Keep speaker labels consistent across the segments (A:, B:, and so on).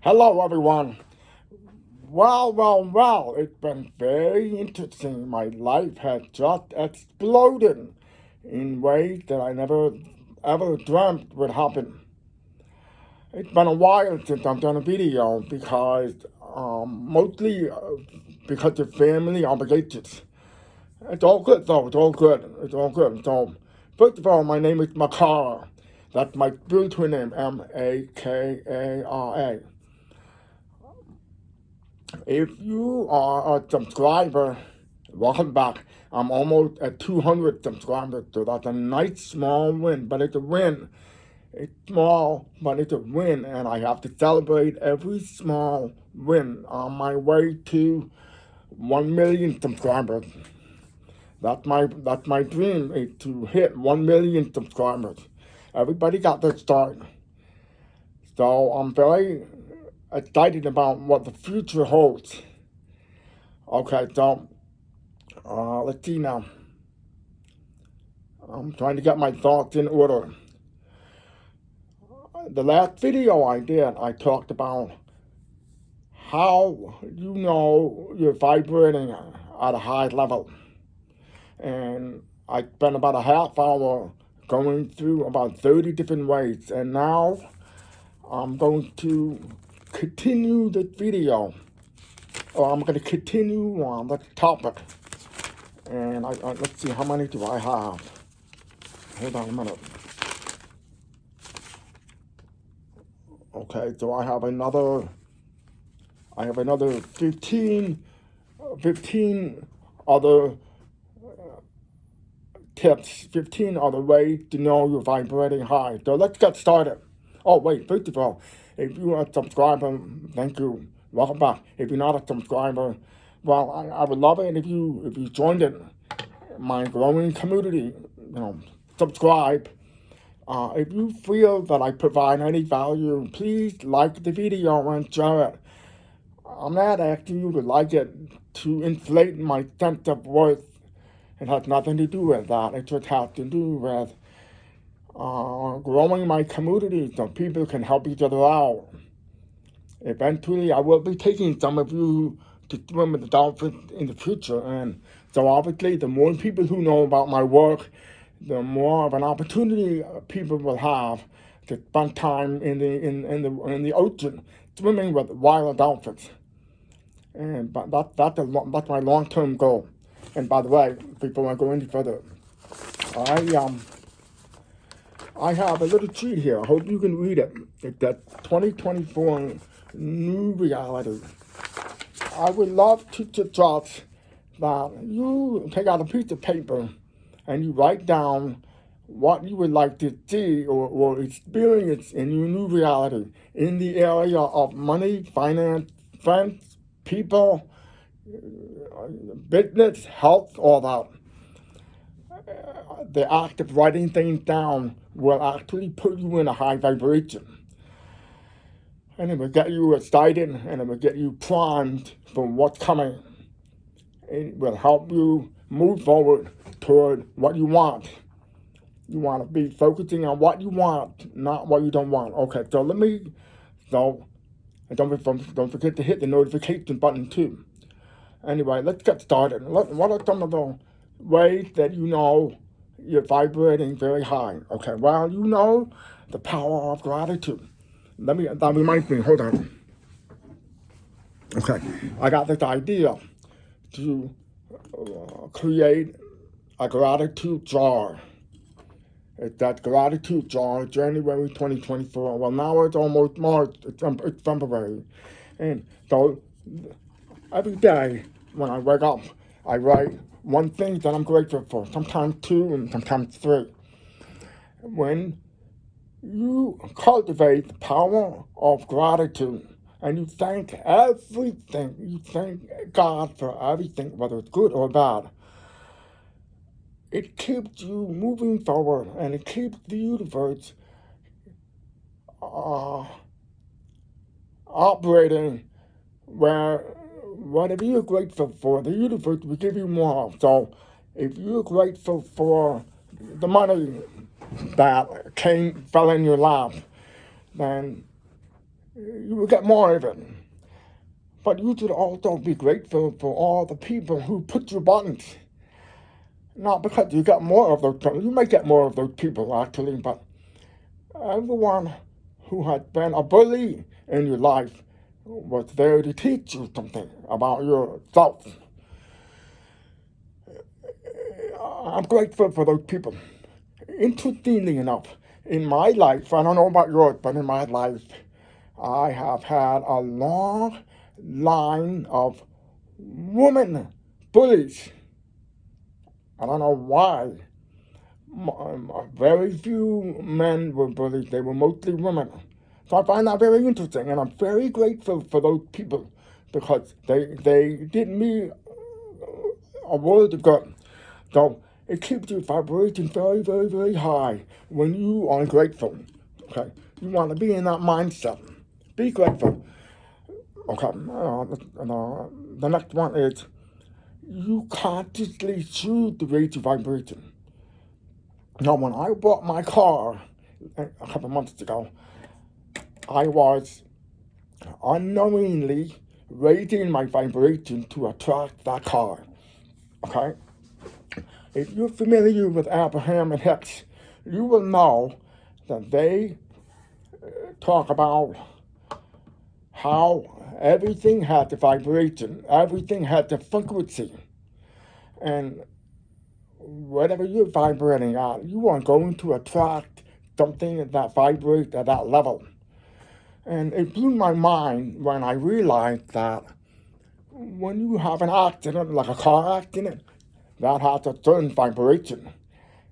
A: Hello, everyone. Well, it's been very interesting. My life has just exploded in ways that I never ever dreamt would happen. It's been a while since I've done a video because, mostly because of family obligations. It's all good, though. It's all good. It's all good. So, first of all, my name is Makara. That's my spiritual name, Makara. If you are a subscriber, welcome back. I'm almost at 200 subscribers, so that's a nice small win, but it's a win. It's small, but it's a win, and I have to celebrate every small win on my way to 1 million subscribers. That's my dream, is to hit 1 million subscribers. Everybody got their start. So I'm very excited about what the future holds. Okay, so let's see now. I'm trying to get my thoughts in order. The last video I did, I talked about how you know you're vibrating at a high level. And I spent about a half hour going through about 30 different ways. And now I'm going to continue this video. Or I'm going to continue on the topic. And let's see, how many do I have? Hold on a minute. Okay, so I have another 15 other tips, 15 other ways to know you're vibrating high. So let's get started. Oh, wait, first of all, if you're a subscriber, thank you. Welcome back. If you're not a subscriber, well, I would love it if you joined it, my growing community. Subscribe. If you feel that I provide any value, please like the video and share it. I'm not asking you to like it to inflate my sense of worth. It has nothing to do with that. It just has to do with growing my community so people can help each other out. Eventually, I will be taking some of you to swim with the dolphins in the future, and so obviously, the more people who know about my work, the more of an opportunity people will have to spend time in the ocean swimming with wild dolphins. And but that's my long-term goal. And by the way, before I go any further, I have a little treat here. I hope you can read it. It's that 2024 new reality. I would love to suggest that you take out a piece of paper and you write down what you would like to see or experience in your new reality in the area of money, finance, friends, people, business, health, all that. The act of writing things down will actually put you in a high vibration. And it will get you excited and it will get you primed for what's coming. It will help you move forward toward what you want. You want to be focusing on what you want, not what you don't want. Okay, so don't forget to hit the notification button too. Anyway, let's get started. What are some of the ways that you know you're vibrating very high? Okay, well, you know the power of gratitude. That reminds me, hold on. Okay, I got this idea to create a gratitude jar. It's that gratitude jar, January 2024. Well, now it's almost March, it's February. And so every day when I wake up, I write one thing that I'm grateful for, sometimes two and sometimes three. When you cultivate the power of gratitude and you thank everything, you thank God for everything, whether it's good or bad, it keeps you moving forward and it keeps the universe operating where whatever you're grateful for, the universe will give you more. So if you're grateful for the money that fell in your lap, then you will get more of it. But you should also be grateful for all the people who put your buttons. Not because you got more of those people. You may get more of those people, actually, but everyone who had been a bully in your life was there to teach you something about yourself. I'm grateful for those people. Interestingly enough, in my life, I don't know about yours, but in my life, I have had a long line of women bullies. I don't know why. Very few men were bullies. They were mostly women. So I find that very interesting, and I'm very grateful for those people because they did me a world of good. So it keeps you vibrating very, very, very high when you are grateful. Okay, you want to be in that mindset. Be grateful. Okay, the next one is you consciously choose to raise your vibration. Now, when I bought my car a couple months ago, I was unknowingly raising my vibration to attract that car. Okay? If you're familiar with Abraham and Hicks, you will know that they talk about how everything had the vibration, everything had the frequency. And whatever you're vibrating at, you are going to attract something that vibrates at that level. And it blew my mind when I realized that when you have an accident, like a car accident, that has a certain vibration.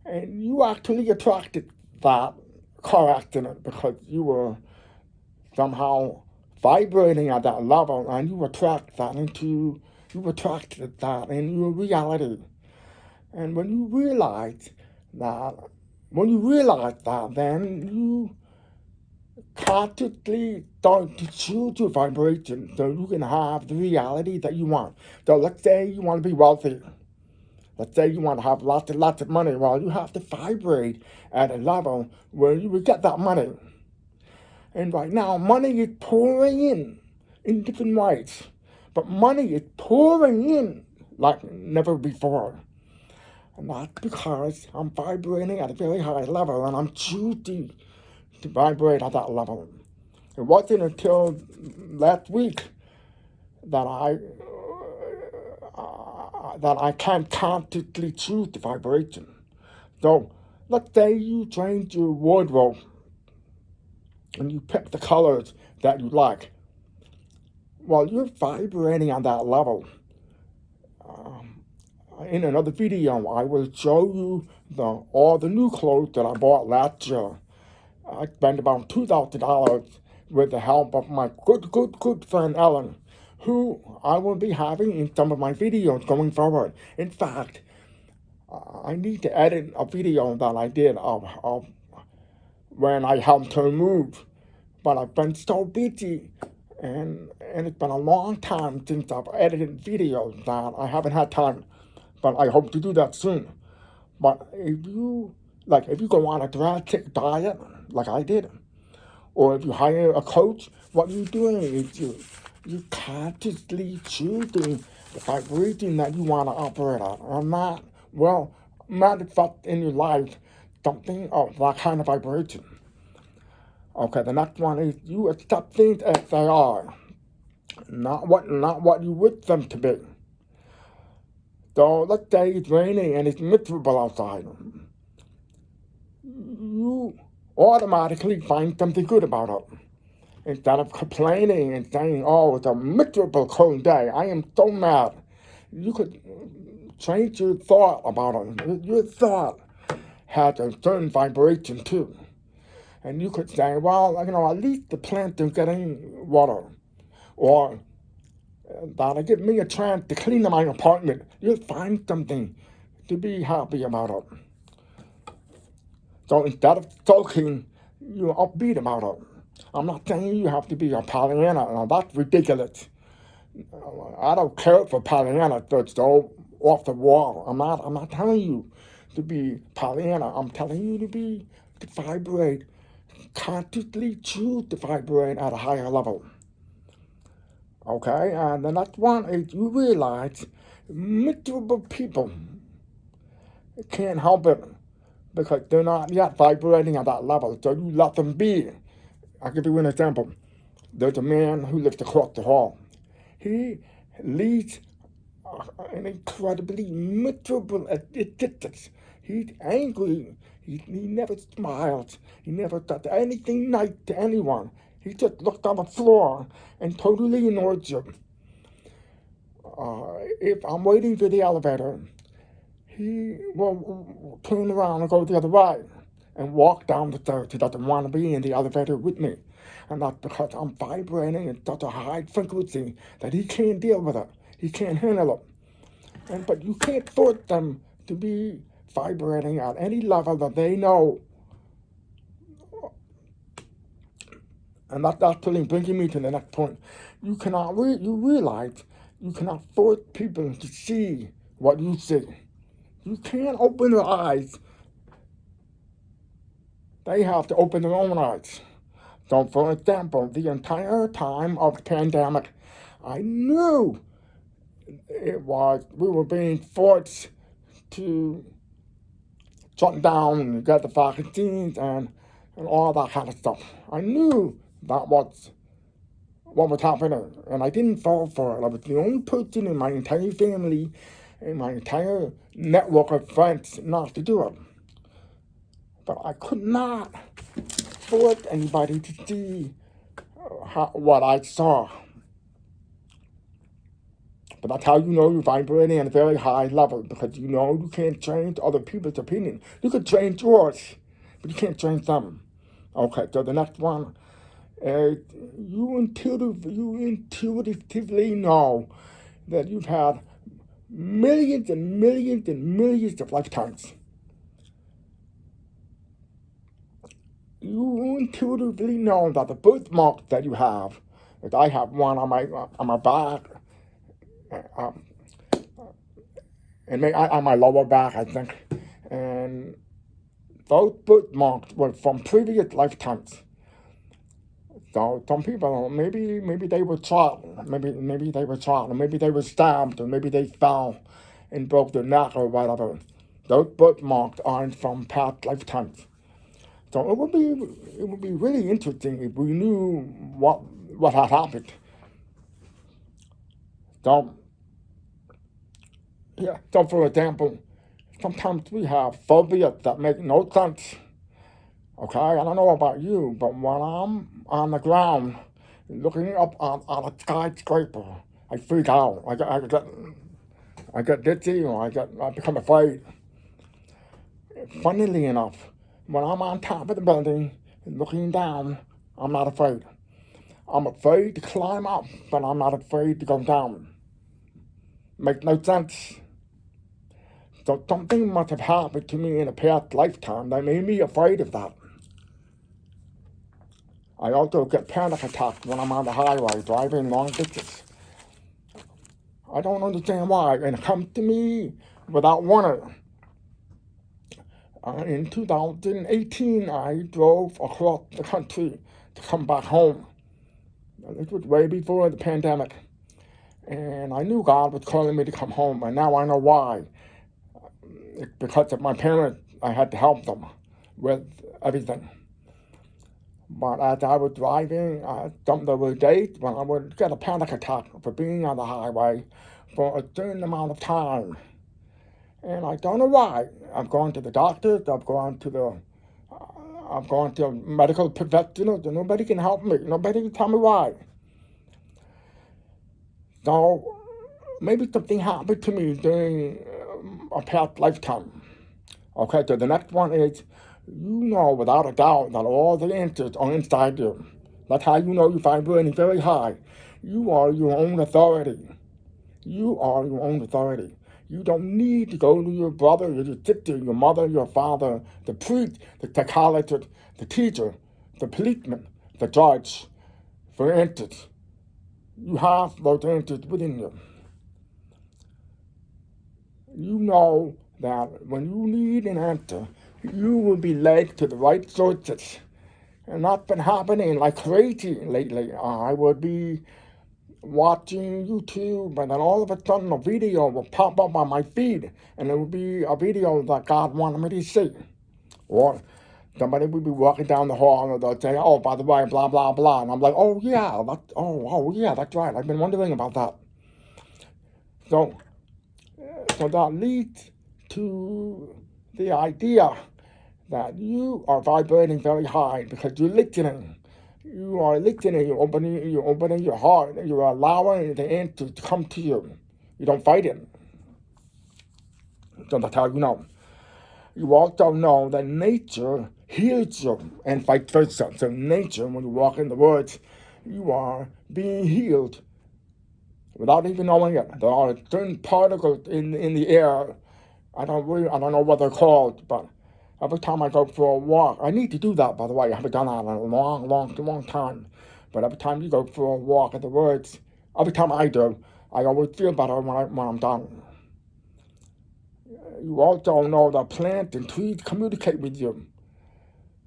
A: And you actually attracted that car accident because you were somehow vibrating at that level, and you attracted that into your reality. And when you realize that, then you consciously start to choose your vibration so you can have the reality that you want. So let's say you want to be wealthy. Let's say you want to have lots and lots of money. Well, you have to vibrate at a level where you will get that money. And right now, money is pouring in different ways. But money is pouring in like never before. And that's because I'm vibrating at a very high level and I'm choosing to vibrate at that level. It wasn't until last week that I can consciously choose the vibration. So let's say you change your wardrobe and you pick the colors that you like. Well, you're vibrating on that level. In another video, I will show you all the new clothes that I bought last year. I spent about $2,000 with the help of my good friend Ellen, who I will be having in some of my videos going forward. In fact, I need to edit a video that I did of when I helped her move. But I've been so busy, and it's been a long time since I've edited videos that I haven't had time. But I hope to do that soon. But if you go on a drastic diet, like I did, or if you hire a coach, what you're doing is you consciously choosing the vibration that you want to operate at, and not manifest in your life something of that kind of vibration. Okay, the next one is you accept things as they are, not what you wish them to be. So let's say it's raining and it's miserable outside. You automatically find something good about it. Instead of complaining and saying, oh, it's a miserable cold day, I am so mad. You could change your thought about it. Your thought has a certain vibration too. And you could say, well, at least the plants are getting water. Or that'll give me a chance to clean my apartment. You'll find something to be happy about it. So instead of sulking, you're upbeat about it. I'm not saying you have to be a Pollyanna. Now, that's ridiculous. I don't care for Pollyanna that's so off the wall. I'm not telling you to be Pollyanna. I'm telling you to vibrate consciously choose to vibrate at a higher level. Okay, and the next one is you realize miserable people can't help it because they're not yet vibrating at that level, so you let them be. I'll give you an example. There's a man who lives across the hall. He leads an incredibly miserable existence. He's angry. He never smiles. He never does anything nice to anyone. He just looks on the floor and totally ignores you. If I'm waiting for the elevator, he will turn around and go the other way and walk down the stairs. He doesn't want to be in the elevator with me. And that's because I'm vibrating at such a high frequency that he can't deal with it. He can't handle it. But you can't force them to be vibrating at any level that they know. And that's actually bringing me to the next point. You realize you cannot force people to see what you see. You can't open their eyes. They have to open their own eyes. So, for example, the entire time of the pandemic, I knew we were being forced to shut down and get the vaccines and all that kind of stuff. I knew that was what was happening, and I didn't fall for it. I was the only person in my entire family, in my entire network of friends, not to do it. But I could not force anybody to see what I saw. But that's how you know you're vibrating at a very high level, because you know you can't change other people's opinion. You can change yours, but you can't change them. Okay, so the next one is you intuitively know that you've had millions and millions and millions of lifetimes. You intuitively know that the birthmarks that you have, that I have one on my back, and on my lower back, I think, and those birthmarks were from previous lifetimes. So some people, maybe they were shot, maybe they were shot, or maybe they were stabbed, or maybe they fell and broke their neck or whatever. Those birthmarks aren't from past lifetimes. So it would be really interesting if we knew what had happened. So for example, sometimes we have phobias that make no sense. Okay, I don't know about you, but when I'm on the ground looking up on a skyscraper, I freak out. I get dizzy, or I become afraid. Funnily enough, when I'm on top of the building looking down, I'm not afraid. I'm afraid to climb up, but I'm not afraid to go down. Makes no sense. So something must have happened to me in a past lifetime that made me afraid of that. I also get panic attacks when I'm on the highway driving long distance. I don't understand why, and it comes to me without warning. In 2018, I drove across the country to come back home. This was way before the pandemic. And I knew God was calling me to come home, and now I know why. It's because of my parents. I had to help them with everything. But as I was driving, there were days when I would get a panic attack for being on the highway for a certain amount of time. And I don't know why. I've gone to the doctors, I've gone to medical professionals, and nobody can help me. Nobody can tell me why. So maybe something happened to me during a past lifetime. Okay, so the next one is, you know without a doubt that all the answers are inside you. That's how you know you're vibrating very high. You are your own authority. You are your own authority. You don't need to go to your brother, your sister, your mother, your father, the priest, the psychologist, the teacher, the policeman, the judge for answers. You have those answers within you. You know that when you need an answer, you will be led to the right sources. And that's been happening like crazy lately. I would be watching YouTube, and then all of a sudden a video will pop up on my feed, and it would be a video that God wanted me to see. Or somebody would be walking down the hall, and they'll say, "Oh, by the way, blah blah blah," and I'm like, "Oh yeah, that's right. I've been wondering about that." So that leads to the idea that you are vibrating very high because you're listening. You are listening, you're opening your heart, you're allowing the answer to come to you. You don't fight it. So that's how you know. You also know that nature heals you and vice versa. So nature, when you walk in the woods, you are being healed without even knowing it. There are certain particles in the air. I don't know what they're called, but every time I go for a walk, I need to do that, by the way. I haven't done that in a long time. But every time you go for a walk in the woods, every time I do, I always feel better when I'm done. You also know that plants and trees communicate with you.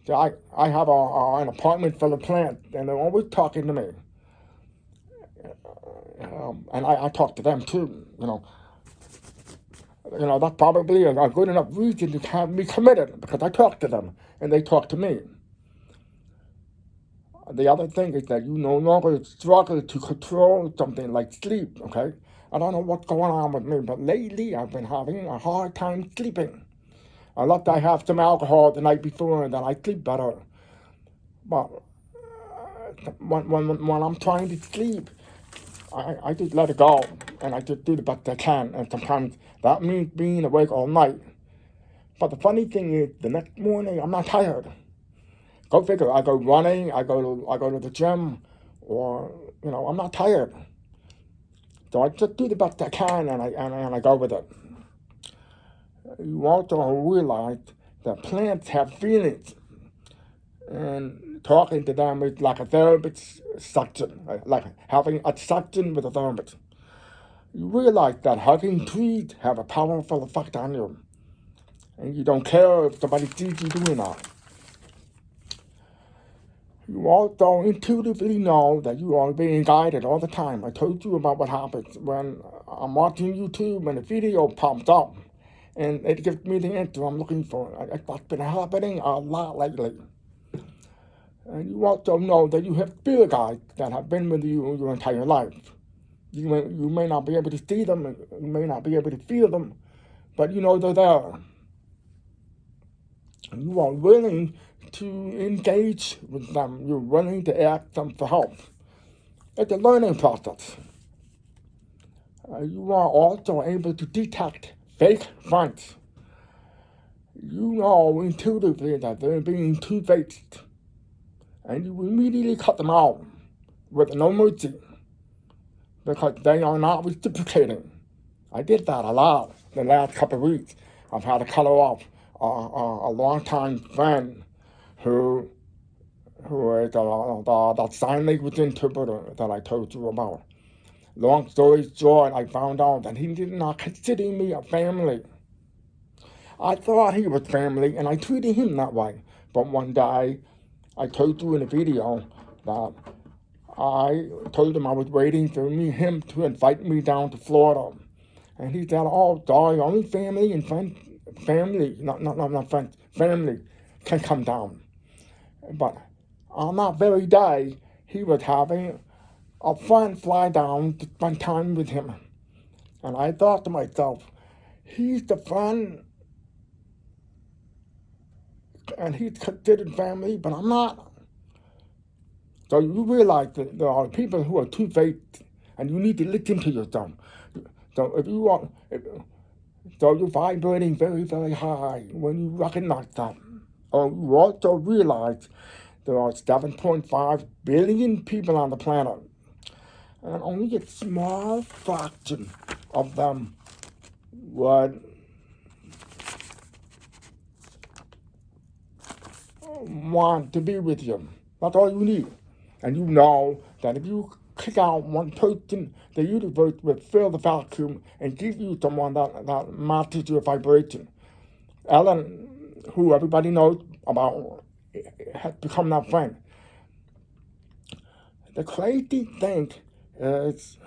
A: So I have an apartment full of plants, and they're always talking to me. And I talk to them too, that's probably a good enough reason to have me committed, because I talk to them and they talk to me. The other thing is that you no longer struggle to control something like sleep, okay? I don't know what's going on with me, but lately I've been having a hard time sleeping. Unless I have some alcohol the night before, and then I sleep better. But when I'm trying to sleep, I just let it go, and I just do the best I can, and sometimes that means being awake all night. But the funny thing is, the next morning I'm not tired. Go figure. I go running, I go to the gym, or I'm not tired. So I just do the best I can, and I go with it. You also realize that plants have feelings, and talking to them is like a therapist suction, like having a suction with a therapist. You realize that hugging trees have a powerful effect on you, and you don't care if somebody sees you doing that. You also intuitively know that you are being guided all the time. I told you about what happens when I'm watching YouTube and a video pops up, and it gives me the answer I'm looking for. That's been happening a lot lately. And you also know that you have spirit guides that have been with you your entire life. You may not be able to see them, you may not be able to feel them, but you know they're there. You are willing to engage with them. You're willing to ask them for help. It's a learning process. You are also able to detect fake friends. You know intuitively that they're being two-faced, and you immediately cut them out with no mercy because they are not reciprocating. I did that a lot the last couple of weeks. I've had to cut off a longtime friend who is the sign language interpreter that I told you about. Long story short, I found out that he did not consider me a family. I thought he was family, and I treated him that way. But one day, I told you in a video that I told him I was waiting for him to invite me down to Florida. And he said, "Oh, sorry, only family and friends, family can come down." But on that very day, he was having a friend fly down to spend time with him. And I thought to myself, he's the friend, and he's considered family, but I'm not. So you realize that there are people who are two-faced, and you need to listen to yourself. So so you're vibrating very, very high when you recognize that. You also realize there are 7.5 billion people on the planet, and only a small fraction of them would want to be with you. That's all you need. And you know that if you kick out one person, the universe will fill the vacuum and give you someone that matches your vibration. Ellen, who everybody knows about, has become that friend. The crazy thing is,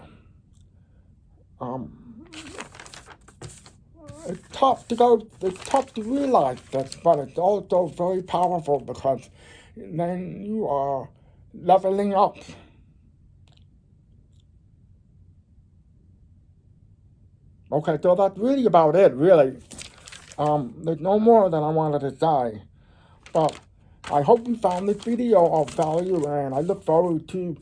A: it's tough to realize this, but it's also very powerful because then you are leveling up. Okay, so that's really about it, really. There's no more that I wanted to say, but I hope you found this video of value, and I look forward to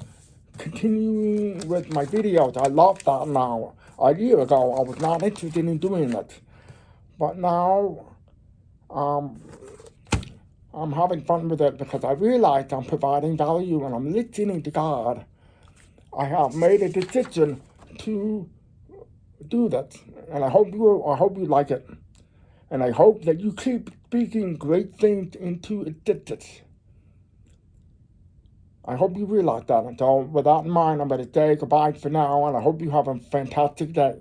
A: continuing with my videos. I love that now. A year ago, I was not interested in doing it, but now I'm having fun with it because I realize I'm providing value and I'm listening to God. I have made a decision to do that, and I hope you like it, and I hope that you keep speaking great things into existence. I hope you realize that. And so, with that in mind, I'm going to say goodbye for now, and I hope you have a fantastic day.